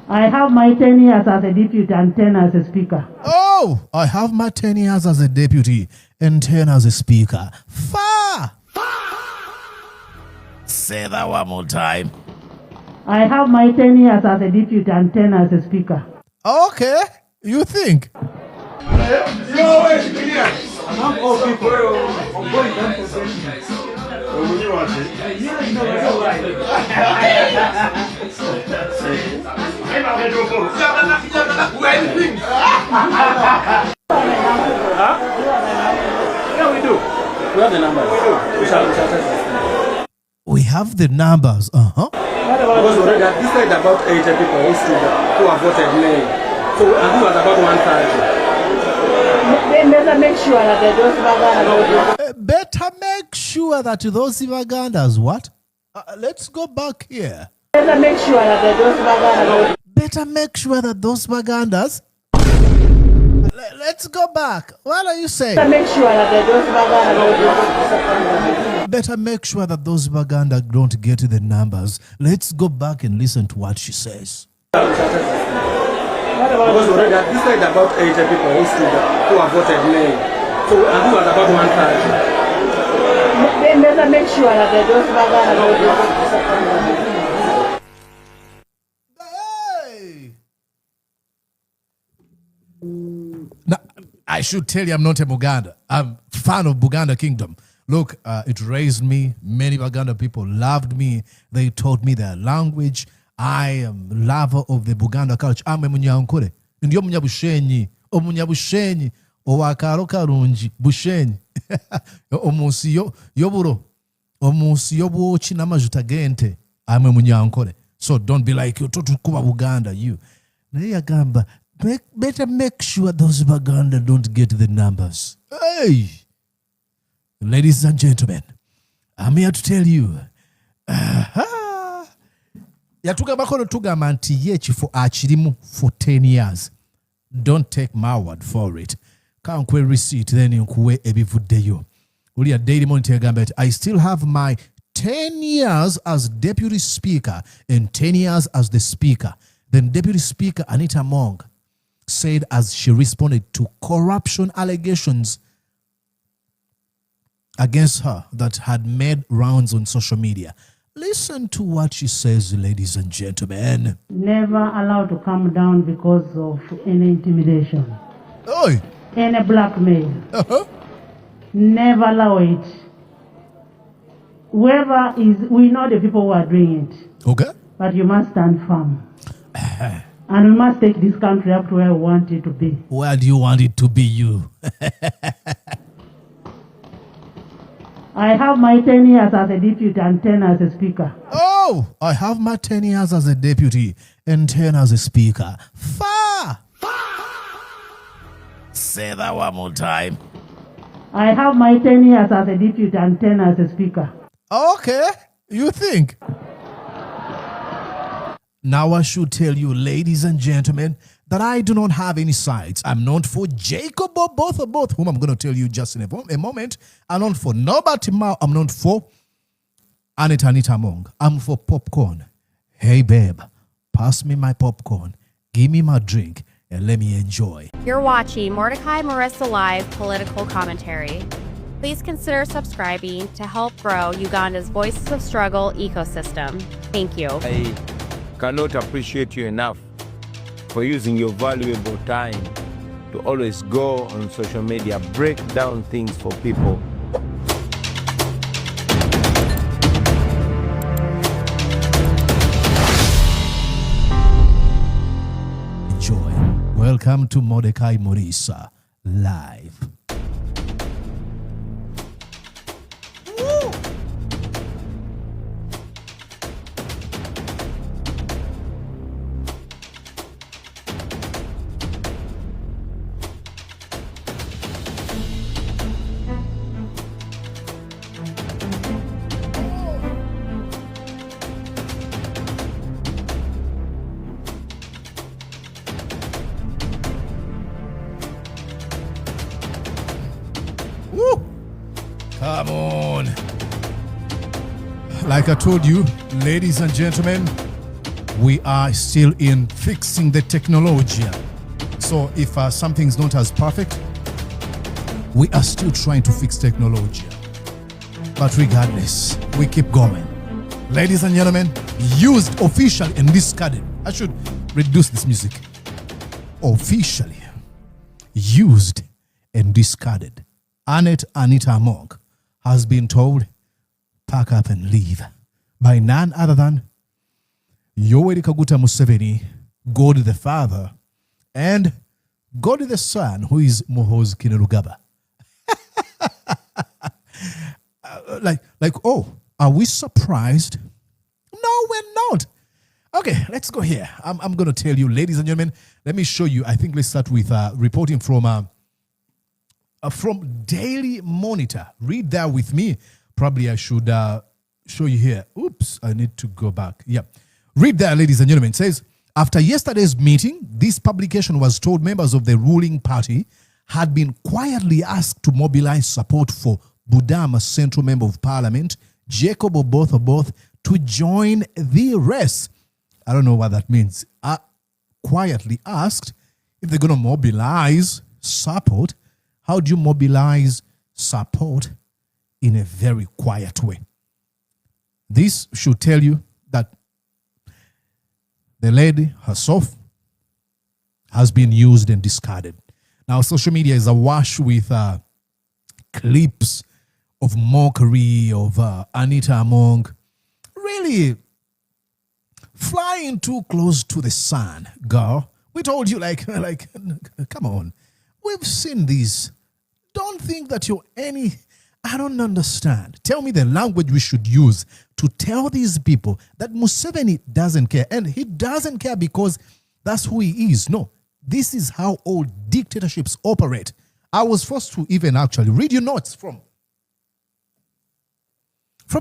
I have my 10 years as a deputy and 10 as a speaker. Oh, I have my 10 years as a deputy and 10 as a speaker. Far! Say that one more time. I have my 10 years as a deputy and 10 as a speaker. Okay, you think? Yeah, we do. We have the numbers. We shall test. We have the numbers. Because already this side about 80 people who have voted nay. So I think it was about 130. Better make sure that those Baganda Better make sure that those Ugandas what? Let's go back here. better make sure that those Baganda Better make sure that those Bagandas. Let's go back. What are you saying? make sure that those Baganda Better make sure that those Baganda don't get the numbers. Let's go back and listen to what she says. Because already this side about 80 people who have voted nay. So I think it was about 130. better make sure that those Baganda Hey! Now, I should tell you I'm not a Buganda. I'm a fan of Buganda Kingdom. Look, it raised me. Many Buganda people loved me. They taught me their language. I am a lover of the Buganda culture. I'm a Munyankore. Ndiyo Munyabushenyi. Omunyabushenyi. Owakaro karunji. Bushenyi. Omusi yoburo. Omusi yobuochi namajuta gente. I'm a Munyankore. So don't be like, you totu kuba Buganda, you. Nayagamba, better make sure those Buganda don't get the numbers. Hey! Ladies and gentlemen, I'm here to tell you. Yatugambako notugamba nti ye ekifo akirimu for 10 years. Don't take my word for it. Kankwe receipt then nkuwe ebivuddeyo. Uli Daily Monitor yagamba I still have my 10 years as deputy speaker and 10 years as the speaker. Then Deputy Speaker Anita Mong said as she responded to corruption allegations against her that had made rounds on social media. Listen to what she says, ladies and gentlemen. never allowed to come down because of any intimidation, Oi. any blackmail. Uh-huh. Never allow it. Whoever is, we know the people who are doing it, Okay. but you must stand firm. And we must take this country up to where we want it to be. Where do you want it to be, you? I have my 10 years as a deputy and 10 as a speaker. Oh, I have my 10 years as a deputy and 10 as a speaker. Far! Say that one more time. I have my 10 years as a deputy and 10 as a speaker. Okay, you think? Now I should tell you, ladies and gentlemen, that I do not have any sides. I'm not for Jacob or both, whom I'm going to tell you just in a moment. I'm not for Norbert Mao. I'm not for Anita Mong. I'm for popcorn. Hey, babe, pass me my popcorn. Give me my drink and let me enjoy. You're watching Mordecai Marissa Live Political Commentary. Please consider subscribing to help grow Uganda's Voices of Struggle ecosystem. Thank you. I cannot appreciate you enough for using your valuable time to always go on social media, break down things for people. Enjoy. Welcome to Mordecai Marissa Live. Woo! Come on. Like I told you, ladies and gentlemen, we are still in fixing the technology. So if something's not as perfect, we are still trying to fix technology. But regardless, we keep going. Ladies and gentlemen, used officially and discarded. I should reduce this music. Officially used and discarded. Anita Among has been told, pack up and leave, by none other than Yoweri Kaguta Museveni, God the Father, and God the Son, who is MUHOOZI KAINERUGABA. Oh, are we surprised? No, we're not. Okay, let's go here. I'm going to tell you, ladies and gentlemen, let me show you. I think let's start with reporting from Daily Monitor. Read that with me. Probably I should show you here. Oops, I need to go back. Yeah. Read that, ladies and gentlemen. It says, after yesterday's meeting, this publication was told members of the ruling party had been quietly asked to mobilize support for Budama Central Member of Parliament, Jacob Oboth, to join the race. I don't know what that means. Quietly asked if they're going to mobilize support. How do you mobilize support in a very quiet way? This should tell you that the lady herself has been used and discarded. Now, social media is awash with clips of mockery of Anita Among really flying too close to the sun, girl. We told you, come on. We've seen these. Don't think that you're any... I don't understand. Tell me the language we should use to tell these people that Museveni doesn't care. And he doesn't care because that's who he is. No, this is how all dictatorships operate. I was forced to even actually read your notes from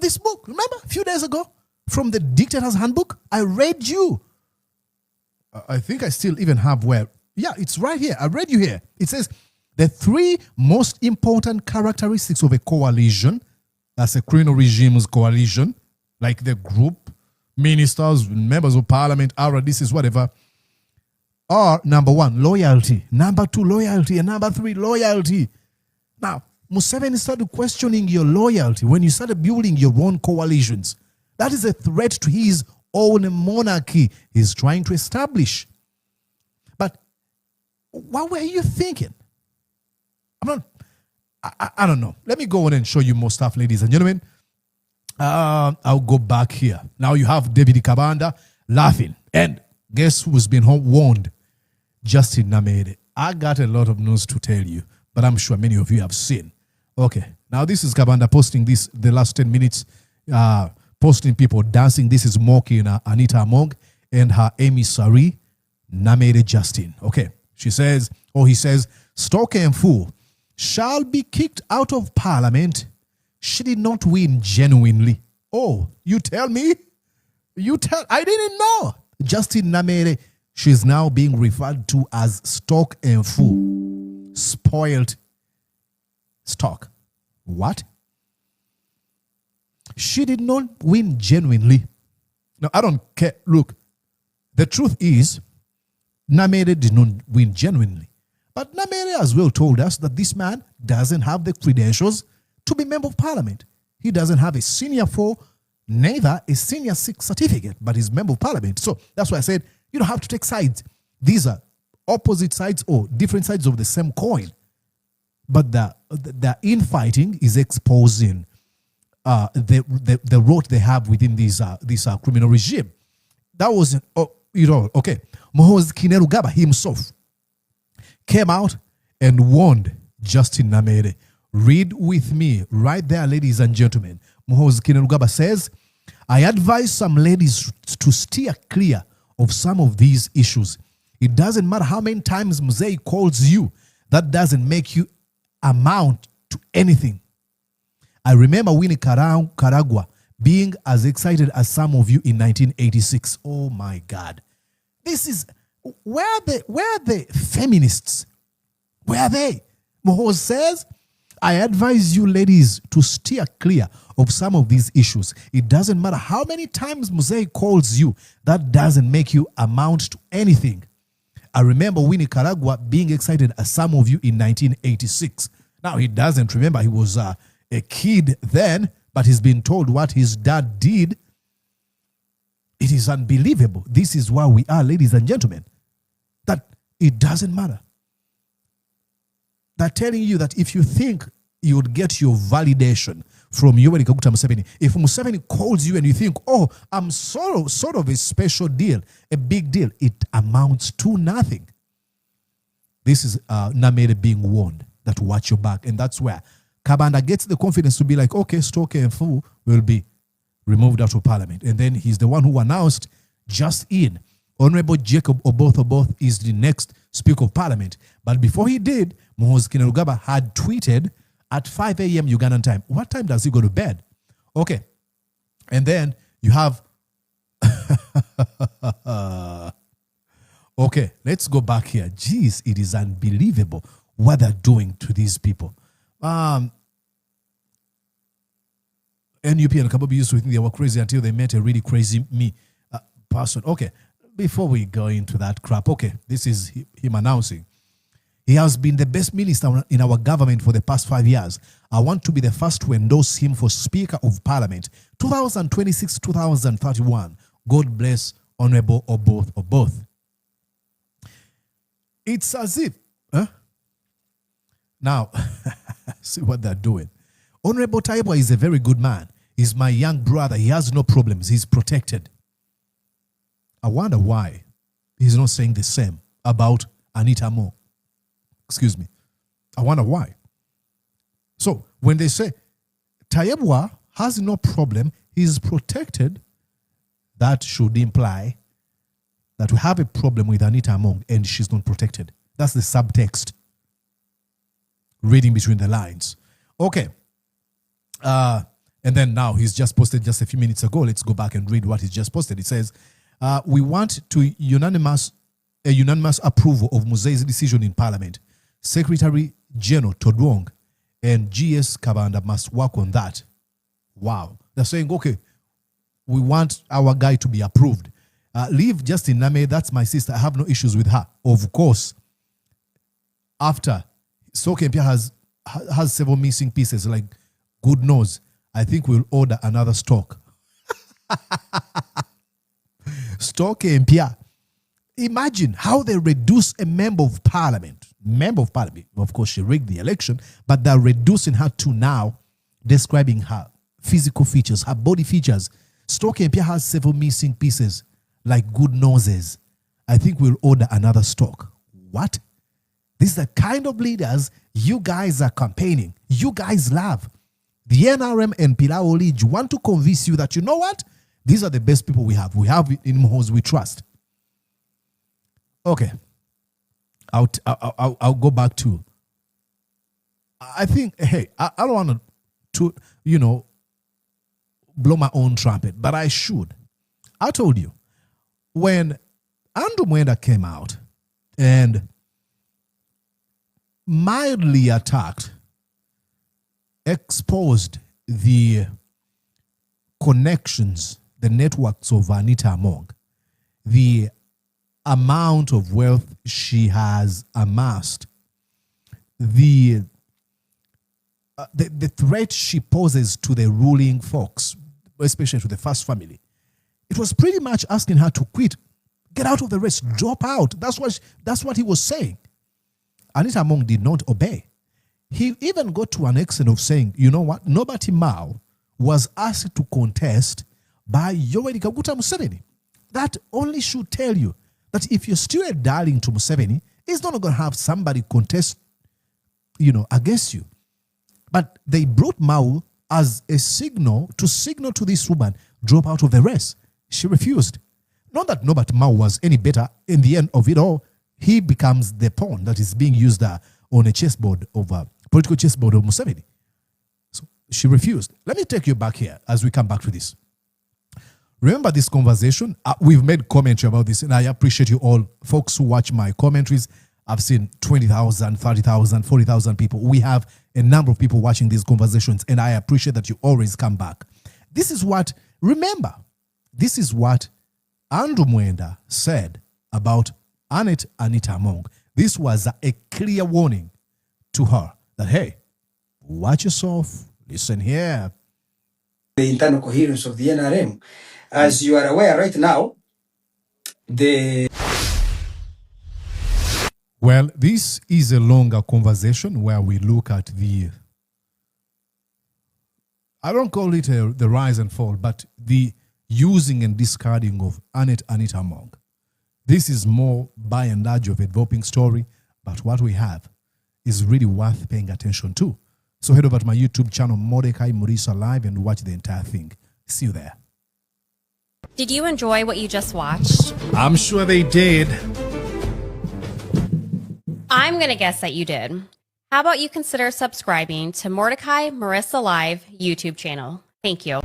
this book. Remember a few days ago? From the Dictator's Handbook? I read you. I think I still even have where... Yeah, it's right here. I read you here. It says... the three most important characteristics of a coalition, that's a criminal regime's coalition, like the group, ministers, members of parliament, RDCs, whatever, are number one, loyalty, number two, loyalty, and number three, loyalty. Now, Museveni started questioning your loyalty when you started building your own coalitions. That is a threat to his own monarchy he's trying to establish. But what were you thinking? I don't know. Let me go on and show you more stuff, ladies and gentlemen. I'll go back here. Now you have David Kabanda laughing. And guess who's been warned? Justin Namere. I got a lot of news to tell you, but I'm sure many of you have seen. Okay. Now this is Kabanda posting this the last 10 minutes, posting people dancing. This is mocking Anita Among and her emissary, Namere Justin. Okay. She says, he says, Stock and Fool shall be kicked out of parliament. She did not win genuinely. Oh, you tell me? I didn't know. Justin Namere, she's now being referred to as stock and fool. Spoiled stock. What? She did not win genuinely. No, I don't care. Look, the truth is, Namere did not win genuinely. But Namere as well told us that this man doesn't have the credentials to be member of parliament. He doesn't have a senior 4, neither a senior 6 certificate, but he's member of parliament. So that's why I said you don't have to take sides. These are opposite sides or different sides of the same coin. But the infighting is exposing the rot they have within this criminal regime. That was okay. MUHOOZI KAINERUGABA himself came out and warned Justin Namere. Read with me right there, ladies and gentlemen. MUHOOZI KAINERUGABA says, I advise some ladies to steer clear of some of these issues. It doesn't matter how many times Mzee calls you. That doesn't make you amount to anything. I remember Winnie Karagwa being as excited as some of you in 1986. Oh my God. This is... Where are the feminists? Where are they? MUHOOZI says, I advise you ladies to steer clear of some of these issues. It doesn't matter how many times Musei calls you. That doesn't make you amount to anything. I remember Winnie Karagwa being excited as some of you in 1986. Now, he doesn't remember he was a kid then, but he's been told what his dad did. It is unbelievable. This is where we are, ladies and gentlemen, that it doesn't matter. They're telling you that if you think you would get your validation from Yoweri Kaguta Museveni, if Museveni calls you and you think, oh, I'm sort of a special deal, a big deal, it amounts to nothing. This is Namere being warned that watch your back. And that's where Kabanda gets the confidence to be like, okay, Stoke and Fu will be removed out of parliament. And then he's the one who announced just in, Honorable Jacob Oboth is the next Speaker of Parliament. But before he did, MUHOOZI KAINERUGABA had tweeted at 5 a.m. Ugandan time. What time does he go to bed? Okay. And then you have... okay, let's go back here. Jeez, it is unbelievable what they're doing to these people. NUP and Kabobi used to think they were crazy until they met a really crazy person. Okay, before we go into that crap, okay, this is him announcing. He has been the best minister in our government for the past 5 years. I want to be the first to endorse him for Speaker of Parliament, 2026-2031. God bless Honorable Oboth. It's as if, Now, see what they're doing. Honorable Taibwa is a very good man. He's my young brother. He has no problems. He's protected. I wonder why he's not saying the same about Anita Mo. Excuse me. I wonder why. So when they say Taibwa has no problem, he's protected, that should imply that we have a problem with Anita Among and she's not protected. That's the subtext. Reading between the lines. Okay. And then now he's just posted just a few minutes ago. Let's go back and read what he's just posted. It says, we want to unanimous approval of Musei's decision in Parliament. Secretary General Todwong and GS Kabanda must work on that. Wow. They're saying, okay, we want our guy to be approved. Leave Justin Name, that's my sister. I have no issues with her. Of course, after Stoke Empia has several missing pieces, like good nose, I think we'll order another stock. Stoke Empia. Imagine how they reduce a member of parliament. Of course, she rigged the election, but they're reducing her to now describing her physical features, her body features. Stoke Empia has several missing pieces, like good noses. I think we'll order another stock. What? These are the kind of leaders you guys are campaigning. You guys love. The NRM and Pilar Olij want to convince you that, you know what? These are the best people we have. We have in MUHOOZI we trust. Okay. I'll go back to, I think, hey, I don't want to, blow my own trumpet, but I should. I told you, when Andrew Mwenda came out and mildly attacked, exposed the connections, the networks of Anita Among, the amount of wealth she has amassed, the threat she poses to the ruling folks, especially to the first family, it was pretty much asking her to quit, get out of the race, drop out. That's what he was saying. Anita Among did not obey. He even got to an extent of saying, you know what, Nobati Mao was asked to contest by Yoweri Kaguta Museveni. That only should tell you that if you're still a darling to Museveni, he's not going to have somebody contest, against you. But they brought Mao as a signal to this woman, drop out of the race. She refused. Not that Nobati Mao was any better. In the end of it all, he becomes the pawn that is being used on a chessboard political chessboard of Museveni. So she refused. Let me take you back here as we come back to this. Remember this conversation? We've made commentary about this, and I appreciate you all, folks who watch my commentaries. I've seen 20,000, 30,000, 40,000 people. We have a number of people watching these conversations, and I appreciate that you always come back. This is what, remember, this is what Andrew Mwenda said about Anita Among. This was a clear warning to her that, hey, watch yourself, listen here. The internal coherence of the NRM. As you are aware right now, Well, this is a longer conversation where we look at the, I don't call it the rise and fall, but the using and discarding of Anita Among. This is more by and large of a developing story, but what we have is really worth paying attention to. So head over to my YouTube channel, Mordecai Murisa Live, and watch the entire thing. See you there. Did you enjoy what you just watched? I'm sure they did. I'm going to guess that you did. How about you consider subscribing to Mordecai Marissa Live YouTube channel? Thank you.